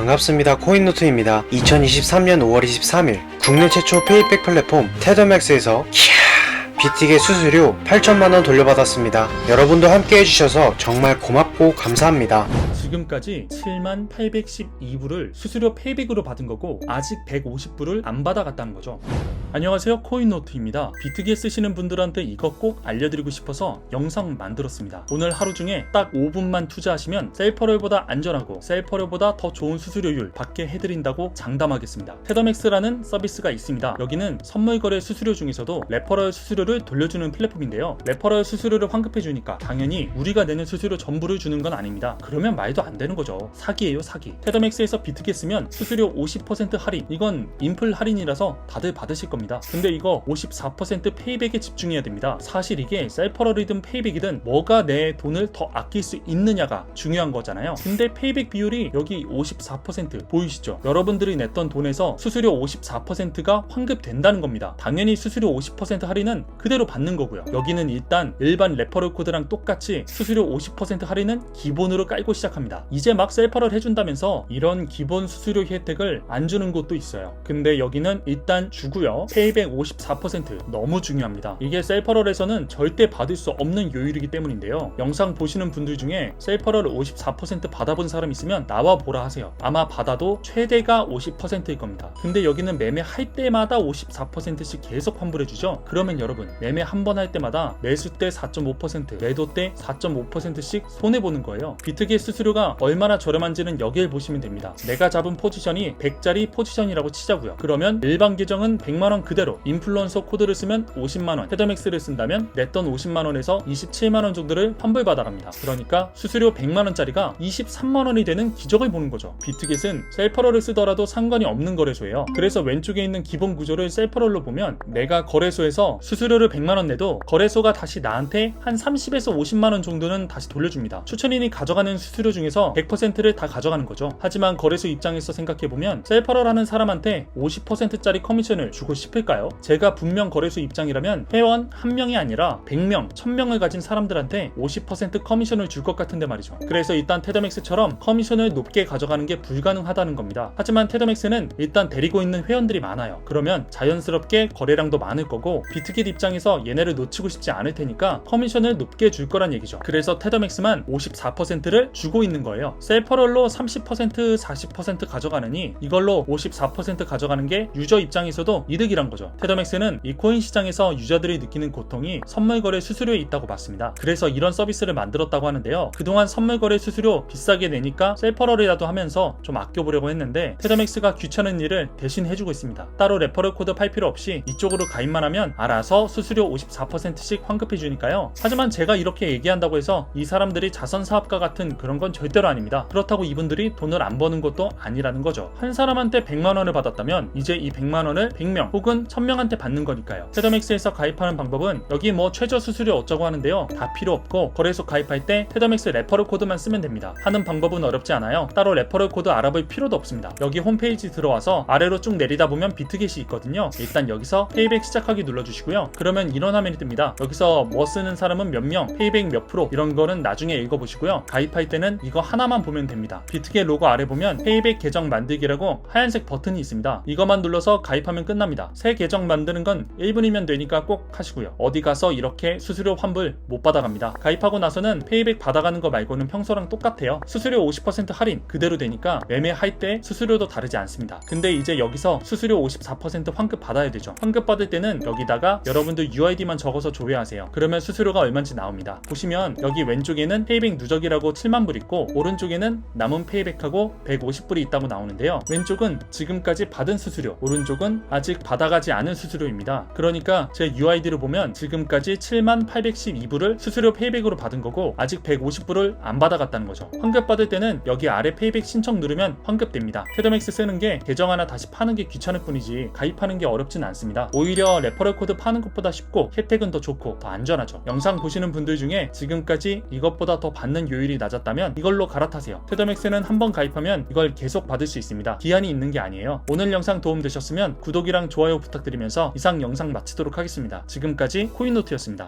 반갑습니다. 코인노트입니다. 2023년 5월 23일 국내 최초 페이백 플랫폼 테더맥스에서 비틱의 수수료 8천만원 돌려받았습니다. 여러분도 함께 해주셔서 정말 고맙고 감사합니다. 지금까지 7812불을 수수료 페이백으로 받은 거고 아직 150불을 안 받아갔다는 거죠. 안녕하세요, 코인노트입니다. 비트기에 쓰시는 분들한테 이거 꼭 알려드리고 싶어서 영상 만들었습니다. 오늘 하루 중에 딱 5분만 투자하시면 셀퍼럴보다 안전하고 셀퍼럴보다 더 좋은 수수료율 받게 해드린다고 장담하겠습니다. 테더맥스라는 서비스가 있습니다. 여기는 선물거래 수수료 중에서도 레퍼럴 수수료를 돌려주는 플랫폼인데요. 레퍼럴 수수료를 환급해주니까 당연히 우리가 내는 수수료 전부를 주는 건 아닙니다. 그러면 말도 안 되는 거죠. 사기예요, 사기. 테더맥스에서 비트기에 쓰면 수수료 50% 할인, 이건 인플 할인이라서 다들 받으실 겁니다. 근데 이거 54% 페이백에 집중해야 됩니다. 사실 이게 셀퍼럴이든 페이백이든 뭐가 내 돈을 더 아낄 수 있느냐가 중요한 거잖아요. 근데 페이백 비율이 여기 54% 보이시죠? 여러분들이 냈던 돈에서 수수료 54%가 환급된다는 겁니다. 당연히 수수료 50% 할인은 그대로 받는 거고요. 여기는 일단 일반 레퍼럴 코드랑 똑같이 수수료 50% 할인은 기본으로 깔고 시작합니다. 이제 막 셀퍼럴 해준다면서 이런 기본 수수료 혜택을 안 주는 곳도 있어요. 근데 여기는 일단 주고요. 페이백 54% 너무 중요합니다. 이게 셀퍼럴에서는 절대 받을 수 없는 요율이기 때문인데요. 영상 보시는 분들 중에 셀퍼럴 54% 받아본 사람 있으면 나와 보라 하세요. 아마 받아도 최대가 50%일 겁니다. 근데 여기는 매매할 때마다 54%씩 계속 환불해주죠. 그러면 여러분 매매 한 번 할 때마다 매수 때 4.5%, 매도 때 4.5%씩 손해보는 거예요. 비트기의 수수료가 얼마나 저렴한지는 여기에 보시면 됩니다. 내가 잡은 포지션이 100짜리 포지션이라고 치자고요. 그러면 일반 계정은 100만원 그대로, 인플루언서 코드를 쓰면 50만원, 테더맥스를 쓴다면 냈던 50만원에서 27만원 정도를 환불받아갑니다. 그러니까 수수료 100만원짜리가 23만원이 되는 기적을 보는 거죠. 비트겟은 셀퍼럴을 쓰더라도 상관이 없는 거래소예요. 그래서 왼쪽에 있는 기본 구조를 셀퍼럴로 보면 내가 거래소에서 수수료를 100만원 내도 거래소가 다시 나한테 한 30에서 50만원 정도는 다시 돌려줍니다. 추천인이 가져가는 수수료 중에서 100%를 다 가져가는 거죠. 하지만 거래소 입장에서 생각해보면 셀퍼럴 하는 사람한테 50%짜리 커미션을 주고 싶을까요? 제가 분명 거래소 입장이라면 회원 1명이 아니라 100명, 1000명을 가진 사람들한테 50% 커미션을 줄 것 같은데 말이죠. 그래서 일단 테더맥스처럼 커미션을 높게 가져가는 게 불가능하다는 겁니다. 하지만 테더맥스는 일단 데리고 있는 회원들이 많아요. 그러면 자연스럽게 거래량도 많을 거고 비트깃 입장에서 얘네를 놓치고 싶지 않을 테니까 커미션을 높게 줄 거란 얘기죠. 그래서 테더맥스만 54%를 주고 있는 거예요. 셀퍼럴로 30%, 40% 가져가느니 이걸로 54% 가져가는 게 유저 입장에서도 이득이란 거죠. 테더맥스는 이 코인 시장에서 유저들이 느끼는 고통이 선물거래 수수료에 있다고 봤습니다. 그래서 이런 서비스를 만들었다고 하는데요. 그동안 선물거래 수수료 비싸게 내니까 셀퍼럴이라도 하면서 좀 아껴보려고 했는데 테더맥스가 귀찮은 일을 대신 해주고 있습니다. 따로 레퍼럴 코드 팔 필요 없이 이쪽으로 가입만 하면 알아서 수수료 54%씩 환급해주니까요. 하지만 제가 이렇게 얘기한다고 해서 이 사람들이 자선사업가 같은 그런 건 절대로 아닙니다. 그렇다고 이분들이 돈을 안 버는 것도 아니라는 거죠. 한 사람한테 100만원을 받았다면 이제 이 100만원을 100명 혹은 1000명한테 받는 거니까요. 테더맥스에서 가입하는 방법은 여기 뭐 최저 수수료 어쩌고 하는데요. 다 필요 없고 거래소 가입할 때 테더맥스 레퍼럴 코드만 쓰면 됩니다. 하는 방법은 어렵지 않아요. 따로 레퍼럴 코드 알아볼 필요도 없습니다. 여기 홈페이지 들어와서 아래로 쭉 내리다 보면 비트겟이 있거든요. 일단 여기서 페이백 시작하기 눌러주시고요. 그러면 이런 화면이 뜹니다. 여기서 뭐 쓰는 사람은 몇 명, 페이백 몇 프로 이런 거는 나중에 읽어보시고요. 가입할 때는 이거 하나만 보면 됩니다. 비트겟 로고 아래 보면 페이백 계정 만들기라고 하얀색 버튼이 있습니다. 이거만 눌러서 가입하면 끝납니다. 새 계정 만드는 건 1분이면 되니까 꼭 하시고요. 어디 가서 이렇게 수수료 환불 못 받아갑니다. 가입하고 나서는 페이백 받아가는 거 말고는 평소랑 똑같아요. 수수료 50% 할인 그대로 되니까 매매할 때 수수료도 다르지 않습니다. 근데 이제 여기서 수수료 54% 환급 받아야 되죠. 환급 받을 때는 여기다가 여러분들 UID만 적어서 조회하세요. 그러면 수수료가 얼마인지 나옵니다. 보시면 여기 왼쪽에는 페이백 누적이라고 7만불 있고 오른쪽에는 남은 페이백하고 150불이 있다고 나오는데요. 왼쪽은 지금까지 받은 수수료, 오른쪽은 아직 받아가지 않은 수수료입니다. 그러니까 제 UID를 보면 지금까지 7812불을 수수료 페이백으로 받은 거고 아직 150불을 안 받아갔다는 거죠. 환급 받을 때는 여기 아래 페이백 신청 누르면 환급됩니다. 테더맥스 쓰는 게 계정 하나 다시 파는 게 귀찮을 뿐이지 가입하는 게 어렵진 않습니다. 오히려 레퍼럴 코드 파는 것보다 쉽고 혜택은 더 좋고 더 안전하죠. 영상 보시는 분들 중에 지금까지 이것보다 더 받는 요율이 낮았다면 이걸로 갈아타세요. 테더맥스는 한번 가입하면 이걸 계속 받을 수 있습니다. 기한이 있는 게 아니에요. 오늘 영상 도움되셨으면 구독이랑 좋아요 부탁드리면서 이상 영상 마치도록 하겠습니다. 지금까지 코인노트였습니다.